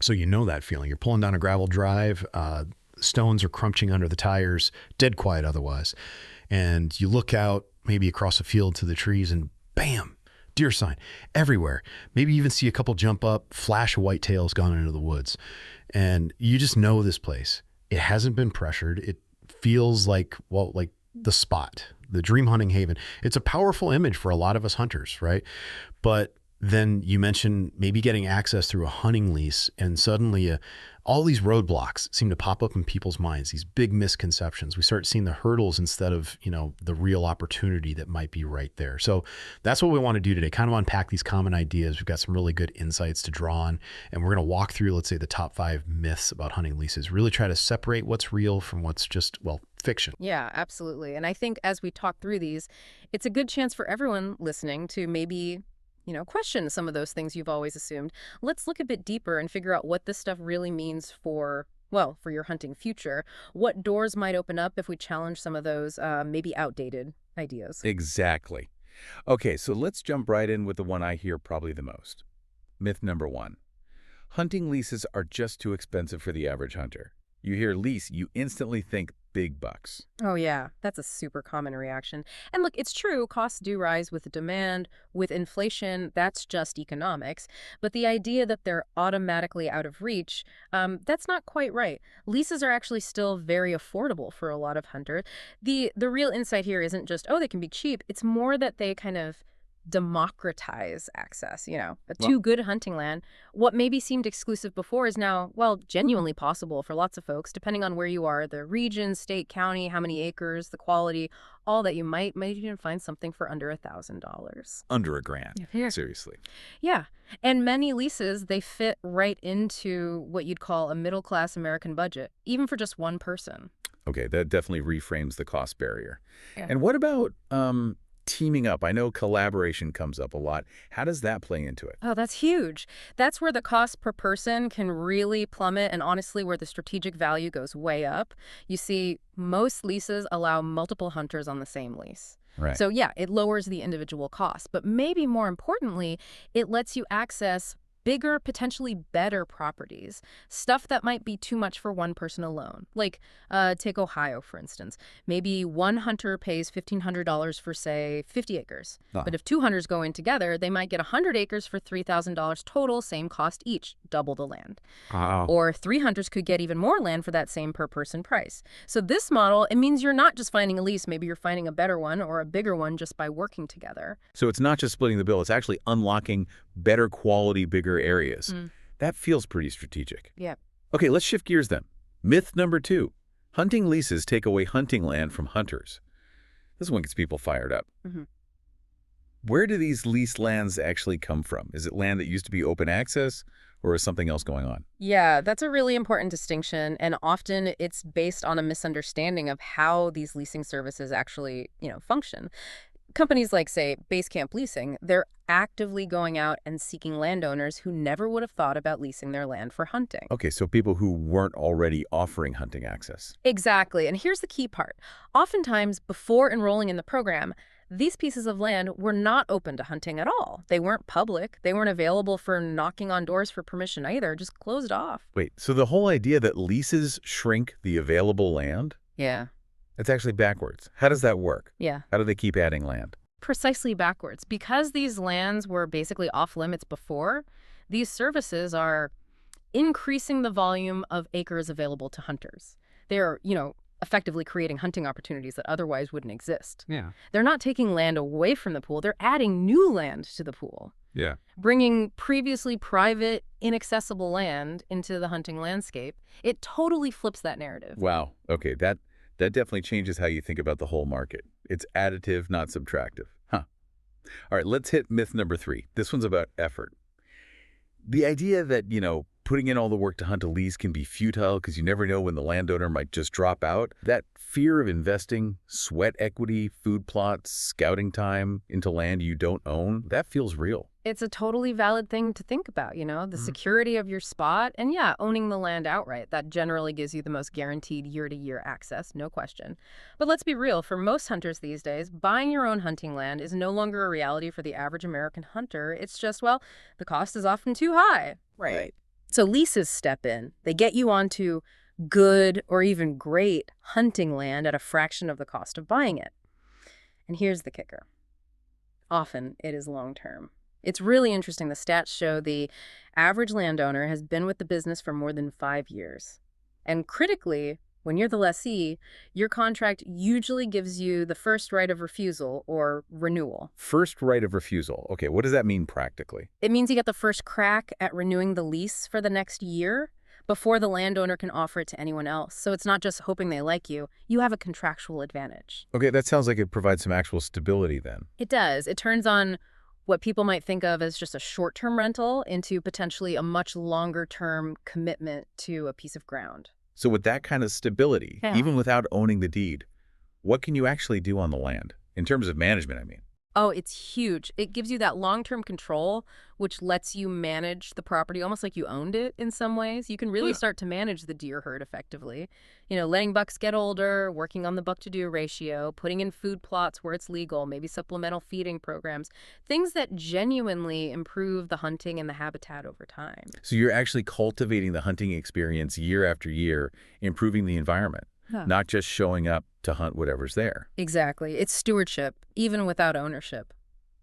So you know that feeling. You're pulling down a gravel drive, stones are crunching under the tires, dead quiet otherwise. And you look out maybe across a field to the trees and bam, deer sign everywhere. Maybe you even see a couple jump up, flash of white tails gone into the woods. And you just know this place. It hasn't been pressured. It feels like, well, like the spot, the dream hunting haven. It's a powerful image for a lot of us hunters, right? But then you mentioned maybe getting access through a hunting lease, and suddenly all these roadblocks seem to pop up in people's minds, these big misconceptions. We start seeing the hurdles instead of, the real opportunity that might be right there. So that's what we want to do today, kind of unpack these common ideas. We've got some really good insights to draw on, and we're going to walk through, let's say, the top 5 myths about hunting leases, really try to separate what's real from what's just, fiction. Yeah, absolutely. And I think as we talk through these, it's a good chance for everyone listening to maybe question some of those things you've always assumed. Let's look a bit deeper and figure out what this stuff really means for your hunting future. What doors might open up if we challenge some of those maybe outdated ideas. Exactly. Okay, so let's jump right in with the one I hear probably the most. Myth number 1. Hunting leases are just too expensive for the average hunter. You hear lease, you instantly think big bucks. Oh, yeah. That's a super common reaction. And look, it's true. Costs do rise with demand, with inflation. That's just economics. But the idea that they're automatically out of reach, that's not quite right. Leases are actually still very affordable for a lot of hunters. The real insight here isn't just, they can be cheap. It's more that they kind of democratize access, to good hunting land. What maybe seemed exclusive before is now, genuinely possible for lots of folks, depending on where you are, the region, state, county, how many acres, the quality, all that. You might even find something for under $1,000. Under $1,000. Yeah. Seriously. Yeah. And many leases, they fit right into what you'd call a middle-class American budget, even for just one person. Okay, that definitely reframes the cost barrier. Yeah. And what about teaming up? I know collaboration comes up a lot. How does that play into it? Oh, that's huge. That's where the cost per person can really plummet, and honestly where the strategic value goes way up. You see, most leases allow multiple hunters on the same lease. Right. So yeah, it lowers the individual cost, but maybe more importantly, it lets you access bigger, potentially better properties, stuff that might be too much for one person alone. Like, take Ohio, for instance. Maybe one hunter pays $1,500 for, say, 50 acres. But if 2 hunters go in together, they might get 100 acres for $3,000 total, same cost each, double the land. Wow. Or 3 hunters could get even more land for that same per-person price. So this model, it means you're not just finding a lease, maybe you're finding a better one or a bigger one just by working together. So it's not just splitting the bill, it's actually unlocking better quality, bigger areas. That feels pretty strategic. Yeah. Okay, let's shift gears then. Myth number 2. Hunting leases take away hunting land from hunters. This one gets people fired up. Where do these leased lands actually come from? Is it land that used to be open access, or is something else going on? Yeah, that's a really important distinction, and often it's based on a misunderstanding of how these leasing services actually, function. Companies like, say, Basecamp Leasing, they're actively going out and seeking landowners who never would have thought about leasing their land for hunting. Okay, so people who weren't already offering hunting access. Exactly, and here's the key part. Oftentimes, before enrolling in the program, these pieces of land were not open to hunting at all. They weren't public. They weren't available for knocking on doors for permission either, just closed off. Wait, so the whole idea that leases shrink the available land? Yeah. It's actually backwards. How does that work? Yeah. How do they keep adding land? Precisely backwards. Because these lands were basically off limits before, these services are increasing the volume of acres available to hunters. They're, effectively creating hunting opportunities that otherwise wouldn't exist. Yeah. They're not taking land away from the pool. They're adding new land to the pool. Yeah. Bringing previously private, inaccessible land into the hunting landscape. It totally flips that narrative. Wow. Okay, that definitely changes how you think about the whole market. It's additive, not subtractive. Huh. All right, let's hit myth number 3. This one's about effort. The idea that, putting in all the work to hunt a lease can be futile because you never know when the landowner might just drop out. That fear of investing sweat equity, food plots, scouting time into land you don't own, that feels real. It's a totally valid thing to think about, the security of your spot. And yeah, owning the land outright, that generally gives you the most guaranteed year-to-year access, no question. But let's be real, for most hunters these days, buying your own hunting land is no longer a reality for the average American hunter. It's just, the cost is often too high. Right. So leases step in. They get you onto good or even great hunting land at a fraction of the cost of buying it. And here's the kicker. Often it is long-term. It's really interesting. The stats show the average landowner has been with the business for more than 5 years. And critically, when you're the lessee, your contract usually gives you the first right of refusal or renewal. First right of refusal. Okay, what does that mean practically? It means you get the first crack at renewing the lease for the next year before the landowner can offer it to anyone else. So it's not just hoping they like you. You have a contractual advantage. Okay, that sounds like it provides some actual stability then. It does. It turns on what people might think of as just a short-term rental into potentially a much longer-term commitment to a piece of ground. So with that kind of stability, Yeah. even without owning the deed, what can you actually do on the land? In terms of management, I mean. Oh, it's huge. It gives you that long-term control, which lets you manage the property almost like you owned it in some ways. You can really start to manage the deer herd effectively. Letting bucks get older, working on the buck-to-deer ratio, putting in food plots where it's legal, maybe supplemental feeding programs, things that genuinely improve the hunting and the habitat over time. So you're actually cultivating the hunting experience year after year, improving the environment, Yeah. not just showing up to hunt whatever's there. Exactly. It's stewardship, even without ownership.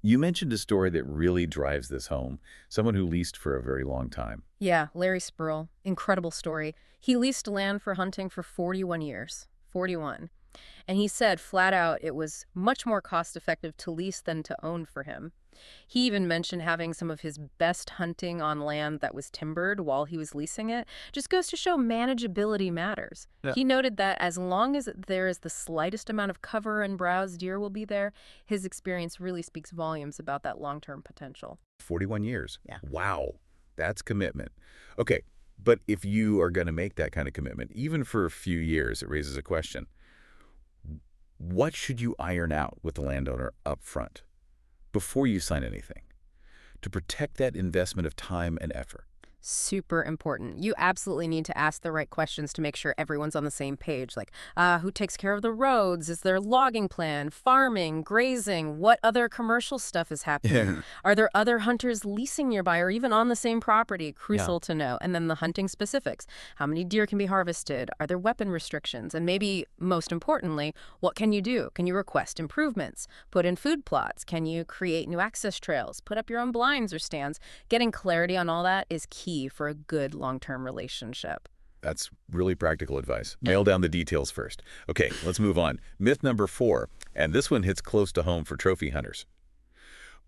You mentioned a story that really drives this home, someone who leased for a very long time. Yeah, Larry Spurl. Incredible story. He leased land for hunting for 41 years. 41. And he said flat out it was much more cost-effective to lease than to own for him. He even mentioned having some of his best hunting on land that was timbered while he was leasing it. Just goes to show manageability matters. Yeah. He noted that as long as there is the slightest amount of cover and browse, deer will be there. His experience really speaks volumes about that long-term potential. 41 years. Yeah. Wow. That's commitment. Okay, but if you are going to make that kind of commitment, even for a few years, it raises a question. What should you iron out with the landowner up front before you sign anything to protect that investment of time and effort? Super important. You absolutely need to ask the right questions to make sure everyone's on the same page. Like, who takes care of the roads? Is there logging plan, farming, grazing? What other commercial stuff is happening? Yeah. Are there other hunters leasing nearby or even on the same property? Crucial to know. And then the hunting specifics. How many deer can be harvested? Are there weapon restrictions? And maybe most importantly, what can you do? Can you request improvements? Put in food plots? Can you create new access trails? Put up your own blinds or stands? Getting clarity on all that is key for a good long-term relationship. That's really practical advice. Nail down the details first. Okay, let's move on. Myth number 4, and this one hits close to home for trophy hunters.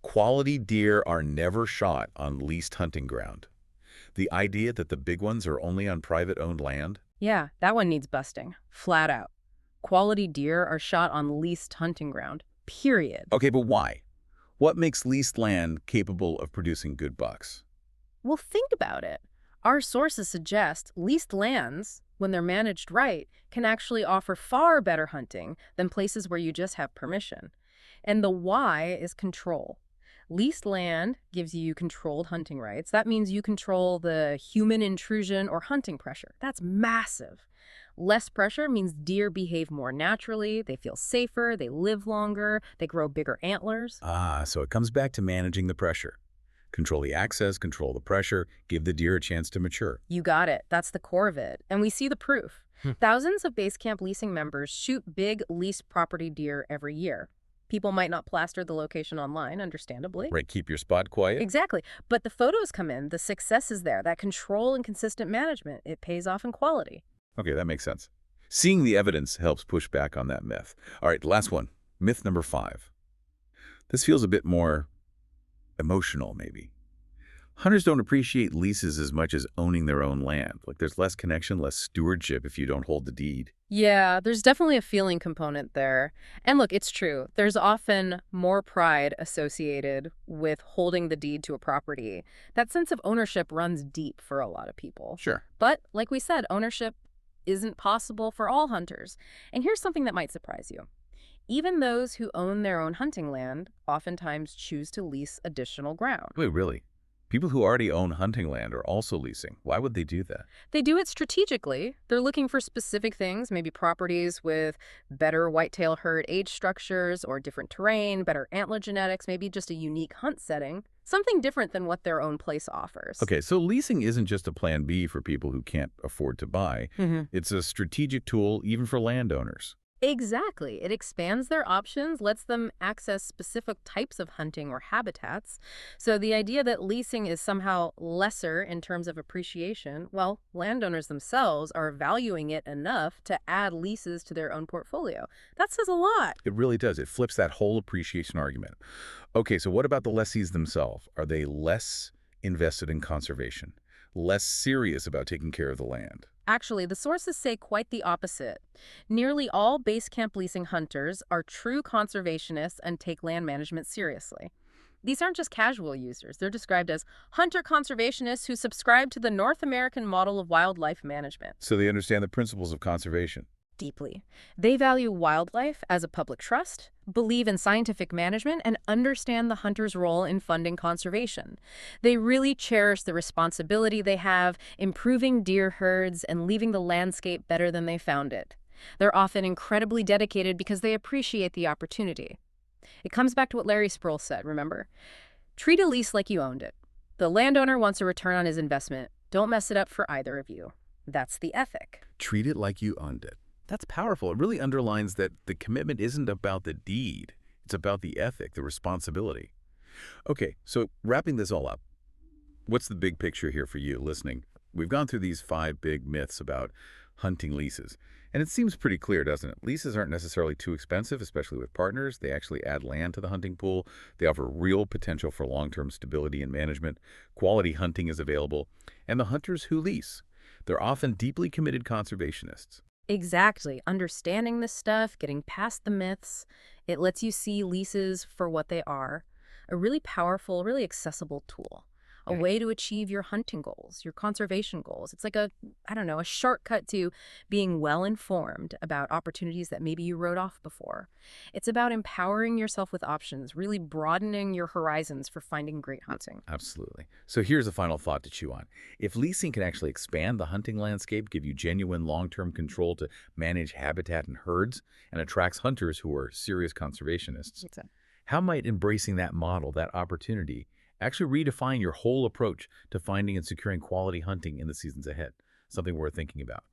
Quality deer are never shot on leased hunting ground. The idea that the big ones are only on private-owned land? Yeah, that one needs busting. Flat out. Quality deer are shot on leased hunting ground. Period. Okay, but why? What makes leased land capable of producing good bucks? Well, think about it. Our sources suggest leased lands, when they're managed right, can actually offer far better hunting than places where you just have permission. And the why is control. Leased land gives you controlled hunting rights. That means you control the human intrusion or hunting pressure. That's massive. Less pressure means deer behave more naturally, they feel safer, they live longer, they grow bigger antlers. So it comes back to managing the pressure. Control the access, control the pressure, give the deer a chance to mature. You got it. That's the core of it. And we see the proof. Thousands of base camp leasing members shoot big leased property deer every year. People might not plaster the location online, understandably. Right, keep your spot quiet. Exactly. But the photos come in, the success is there. That control and consistent management, it pays off in quality. Okay, that makes sense. Seeing the evidence helps push back on that myth. All right, last one. Myth number 5. This feels a bit more emotional, maybe. Hunters don't appreciate leases as much as owning their own land. Like, there's less connection, less stewardship if you don't hold the deed. Yeah, there's definitely a feeling component there. And look, it's true. There's often more pride associated with holding the deed to a property. That sense of ownership runs deep for a lot of people. Sure. But like we said, ownership isn't possible for all hunters. And here's something that might surprise you. Even those who own their own hunting land oftentimes choose to lease additional ground. Wait, really? People who already own hunting land are also leasing. Why would they do that? They do it strategically. They're looking for specific things, maybe properties with better whitetail herd age structures or different terrain, better antler genetics, maybe just a unique hunt setting. something different than what their own place offers. Okay, so leasing isn't just a plan B for people who can't afford to buy. It's a strategic tool even for landowners. Exactly. It expands their options, lets them access specific types of hunting or habitats. So the idea that leasing is somehow lesser in terms of appreciation, well, landowners themselves are valuing it enough to add leases to their own portfolio. That says a lot. It really does. It flips that whole appreciation argument. Okay, so what about the lessees themselves? Are they less invested in conservation, less serious about taking care of the land? Actually, the sources say quite the opposite. Nearly all base camp leasing hunters are true conservationists and take land management seriously. These aren't just casual users. They're described as hunter conservationists who subscribe to the North American model of wildlife management. So they understand the principles of conservation. Deeply. They value wildlife as a public trust, believe in scientific management, and understand the hunter's role in funding conservation. They really cherish the responsibility they have, improving deer herds and leaving the landscape better than they found it. They're often incredibly dedicated because they appreciate the opportunity. It comes back to what Larry Sproul said, remember? Treat a lease like you owned it. The landowner wants a return on his investment. Don't mess it up for either of you. That's the ethic. Treat it like you owned it. That's powerful. It really underlines that the commitment isn't about the deed. It's about the ethic, the responsibility. Okay, so wrapping this all up, what's the big picture here for you listening? We've gone through these 5 big myths about hunting leases, and it seems pretty clear, doesn't it? Leases aren't necessarily too expensive, especially with partners. They actually add land to the hunting pool. They offer real potential for long-term stability and management. Quality hunting is available. And the hunters who lease, they're often deeply committed conservationists. Exactly. Understanding this stuff, getting past the myths, it lets you see leases for what they are. A really powerful, really accessible tool. A way to achieve your hunting goals, your conservation goals. It's like a shortcut to being well-informed about opportunities that maybe you wrote off before. It's about empowering yourself with options, really broadening your horizons for finding great hunting. Absolutely. So here's a final thought to chew on. If leasing can actually expand the hunting landscape, give you genuine long-term control to manage habitat and herds, and attracts hunters who are serious conservationists, how might embracing that model, that opportunity, actually redefine your whole approach to finding and securing quality hunting in the seasons ahead? Something worth thinking about.